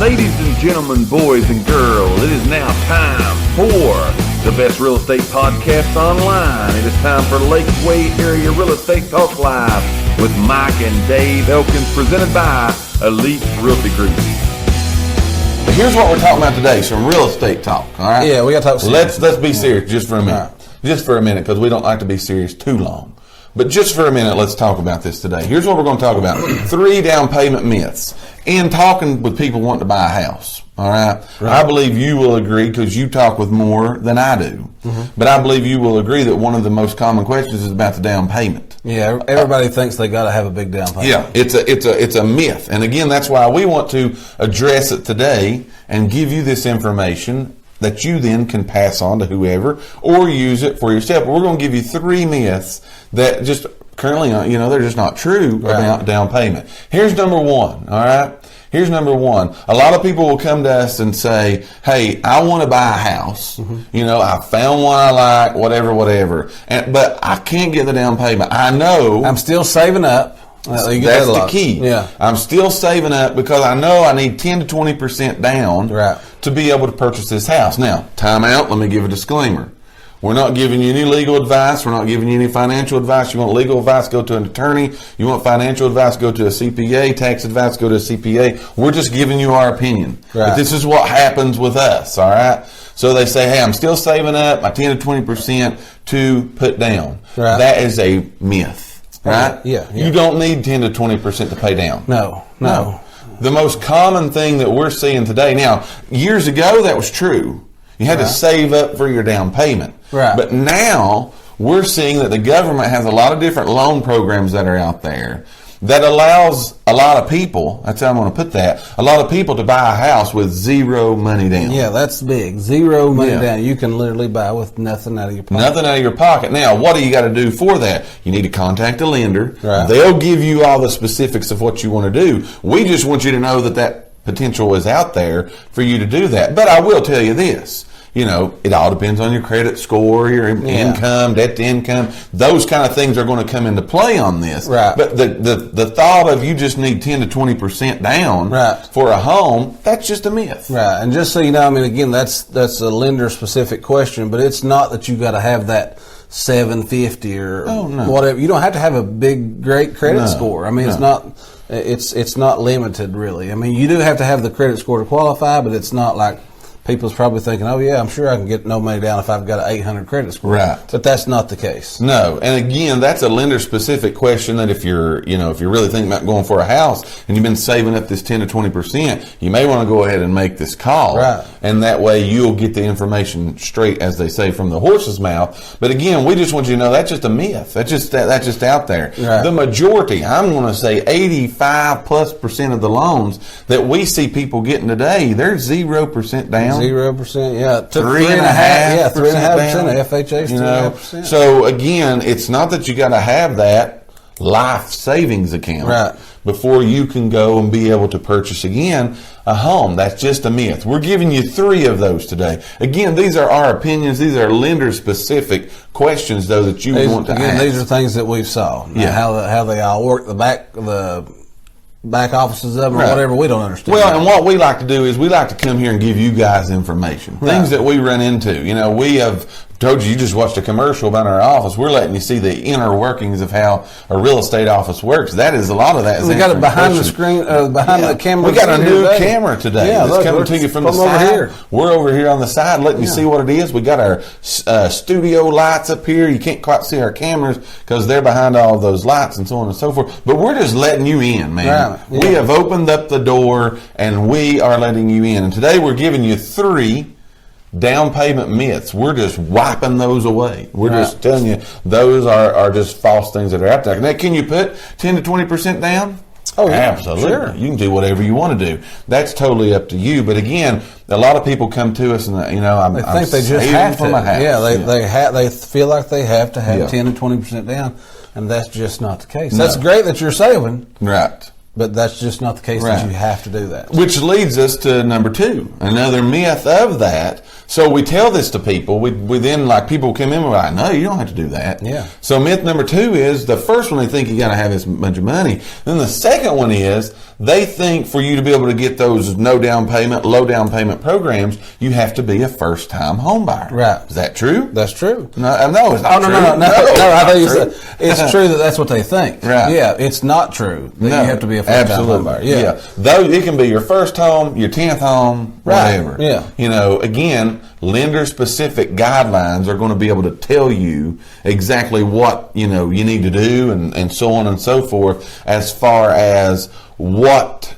Ladies and gentlemen, boys and girls, it is now time for the best real estate podcast online. It is time for Lakeway Area Real Estate Talk Live with Mike and Dave Elkins, presented by Elite Realty Group. Here's what we're talking about today, some real estate talk, all right? Yeah, we got to talk serious. Let's be serious just for a minute. Right. Just for a minute, because we don't like to be serious too long. But just for a minute, let's talk about this today. Here's what we're going to talk about. 3 down payment myths. In talking with people wanting to buy a house, all right? I believe you will agree, because you talk with more than I do. But I believe you will agree that one of the most common questions is about the down payment. Yeah, everybody thinks they got to have a big down payment. Yeah, it's a myth. And again, that's why we want to address it today and give you this information that you then can pass on to whoever or use it for yourself. But we're going to give you 3 myths that just currently, they're just not true about down payment. Here's number 1, all right? Here's number 1. A lot of people will come to us and say, hey, I want to buy a house. I found one I like, whatever. But I can't get the down payment. I know. I'm still saving up. That's the key. Yeah. I'm still saving up because I know I need 10 to 20% down to be able to purchase this house. Now, time out. Let me give a disclaimer. We're not giving you any legal advice. We're not giving you any financial advice. You want legal advice, go to an attorney. You want financial advice, go to a CPA. Tax advice, go to a CPA. We're just giving you our opinion. But this is what happens with us, all right? So they say, hey, I'm still saving up my 10 to 20% to put down. That is a myth. Right? Yeah. You don't need 10 to 20% to pay down. No. The most common thing that we're seeing today, now, years ago that was true. You had to save up for your down payment. But now we're seeing that the government has a lot of different loan programs that are out there that allows a lot of people, that's how I'm going to put that, a lot of people to buy a house with 0 money down. Yeah, that's big. 0 money down. You can literally buy with nothing out of your pocket. Nothing out of your pocket. Now, what do you got to do for that? You need to contact a lender. They'll give you all the specifics of what you want to do. We just want you to know that potential is out there for you to do that. But I will tell you this. It all depends on your credit score, your income, debt to income. Those kind of things are going to come into play on this. But the thought of you just need 10 to 20% down for a home, that's just a myth. And just so you know, again, that's a lender-specific question, but it's not that you got to have that 750 or whatever. You don't have to have a big, great credit score. It's not limited, really. You do have to have the credit score to qualify, but it's not like people's probably thinking, oh, yeah, I'm sure I can get no money down if I've got an 800 credit score. But that's not the case. No. And again, that's a lender-specific question that if you're really thinking about going for a house and you've been saving up this 10 to 20%, you may want to go ahead and make this call. And that way you'll get the information straight, as they say, from the horse's mouth. But again, we just want you to know that's just a myth. That's just out there. The majority, I'm going to say 85+% of the loans that we see people getting today, they're 0% down. 0%, yeah. 3.5%. Yeah, 3.5%. FHA's 3.5%. So again, it's not that you got to have that life savings account before you can go and be able to purchase again a home. That's just a myth. We're giving you 3 of those today. Again, these are our opinions. These are lender-specific questions, though, that you want to ask. These are things that we've saw. How they all work. The back offices of them or whatever, we don't understand. Well, and what we like to do is we like to come here and give you guys information, things that we run into. We have told you just watched a commercial about our office. We're letting you see the inner workings of how a real estate office works. That is a lot of that. We got it behind the screen, behind the camera. We got a new camera today. That's coming to you from the side. Over here. We're over here on the side letting you see what it is. We got our studio lights up here. You can't quite see our cameras because they're behind all of those lights and so on and so forth. But we're just letting you in, man. We have opened up the door and we are letting you in. And today we're giving you 3 down payment myths. We're just wiping those away. We're just telling you those are just false things that are out there. Now, can you put 10 to 20% down? Oh, yeah. Absolutely. Sure. You can do whatever you want to do. That's totally up to you. But again, a lot of people come to us and I'm they think they just have to. They feel like they have to have 10 to 20% down, and that's just not the case. That's great that you're saving. But that's just not the case that you have to do that. Which leads us to number 2, another myth of that. So we tell this to people. We then, like, people come in and we're like, no, you don't have to do that. Yeah. So myth number 2 is the first one they think you got to have this bunch of money. Then the second one is they think for you to be able to get those no down payment, low down payment programs, you have to be a first time home buyer. Right. Is that true? That's true. No, it's not true. No, I think it's true that's what they think. Right. Yeah, it's not true that you have to be a first time home buyer. Yeah. Though it can be your first home, your 10th home, whatever. Yeah. You know, again, lender specific guidelines are going to be able to tell you exactly what, you know, you need to do and so on and so forth as far as what,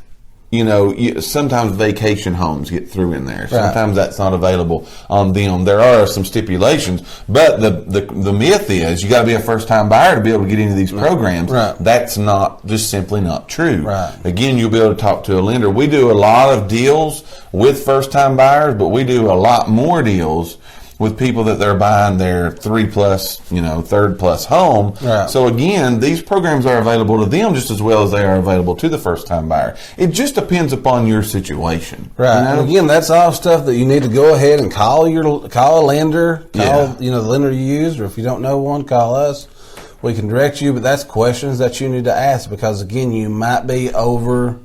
you know, sometimes vacation homes get through in there. Sometimes that's not available on them. There are some stipulations, but the myth is you got to be a first time buyer to be able to get into these programs. Right. That's just simply not true. Right. Again, you'll be able to talk to a lender. We do a lot of deals with first time buyers, but we do a lot more deals with people that they're buying their 3+, you know, 3rd+ home. Right. So again, these programs are available to them just as well as they are available to the first time buyer. It just depends upon your situation. Right. You know? And again, that's all stuff that you need to go ahead and call a lender, you know, the lender you use, or if you don't know one, call us. We can direct you, but that's questions that you need to ask because again, you might be over,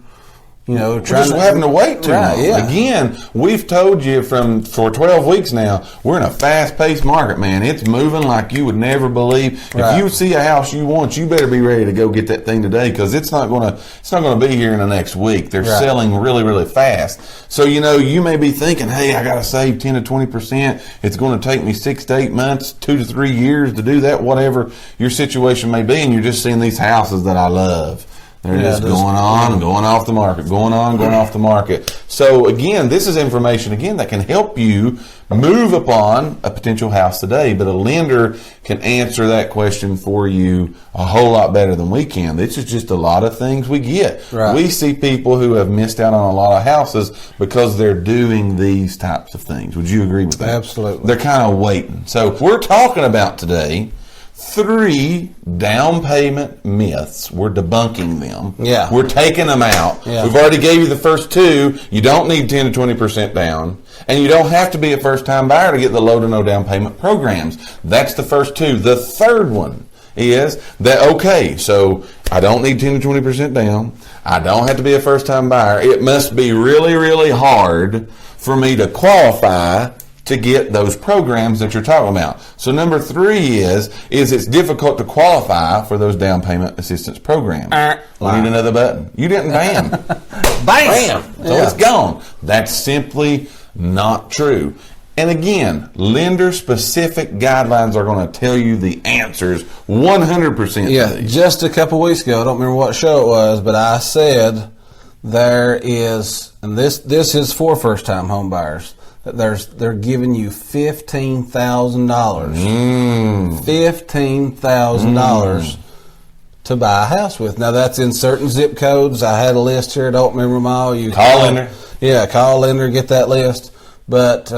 you know, having to wait too long. Yeah. Again, we've told you for 12 weeks now, we're in a fast-paced market, man. It's moving like you would never believe. Right. If you see a house you want, you better be ready to go get that thing today because it's not going to be here in the next week. They're selling really, really fast. So, you know, you may be thinking, hey, I got to save 10 to 20%. It's going to take me 6 to 8 months, 2 to 3 years to do that, whatever your situation may be, and you're just seeing these houses that I love. They're just going on and going off the market, going off the market. So again, this is information that can help you move upon a potential house today, but a lender can answer that question for you a whole lot better than we can. This is just a lot of things we get. Right. We see people who have missed out on a lot of houses because they're doing these types of things. Would you agree with that? Absolutely. They're kind of waiting. So we're talking about today 3 down payment myths. We're debunking them. Yeah. We're taking them out. Yeah. We've already gave you the first 2. You don't need 10 to 20% down. And you don't have to be a first time buyer to get the low to no down payment programs. That's the first 2. The third one is that, okay, so I don't need 10 to 20% down. I don't have to be a first time buyer. It must be really, really hard for me to qualify to get those programs that you're talking about. So number 3 is it's difficult to qualify for those down payment assistance programs. We need another button. You didn't bam. Bam! So it's gone. That's simply not true. And again, lender-specific guidelines are going to tell you the answers 100%. Yeah, just a couple weeks ago, I don't remember what show it was, but I said there is, and this is for first-time home buyers, they're giving you $15,000. $15,000 to buy a house with. Now that's in certain zip codes. I had a list here. I don't remember them all. You call lender. Yeah, call lender, get that list. But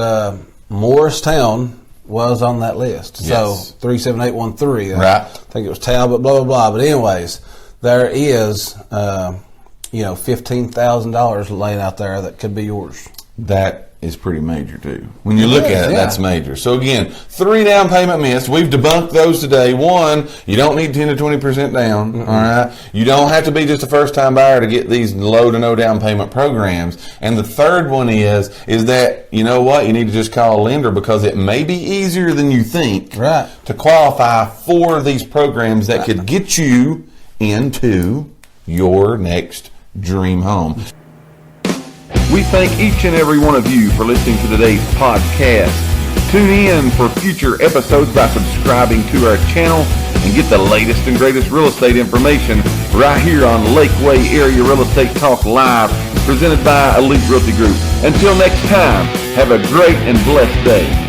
Morristown was on that list. Yes. So 37813. Right. I think it was Talbot, blah, blah, blah. But anyways, there is, $15,000 laying out there that could be yours. That is pretty major too. When you look at it, that's major. So again, 3 down payment myths. We've debunked those today. 1, you don't need 10 to 20% down. Mm-hmm. All right. You don't have to be just a first time buyer to get these low to no down payment programs. And the third one is that, you know what, you need to just call a lender because it may be easier than you think to qualify for these programs that could get you into your next dream home. We thank each and every one of you for listening to today's podcast. Tune in for future episodes by subscribing to our channel and get the latest and greatest real estate information right here on Lakeway Area Real Estate Talk Live, presented by Elite Realty Group. Until next time, have a great and blessed day.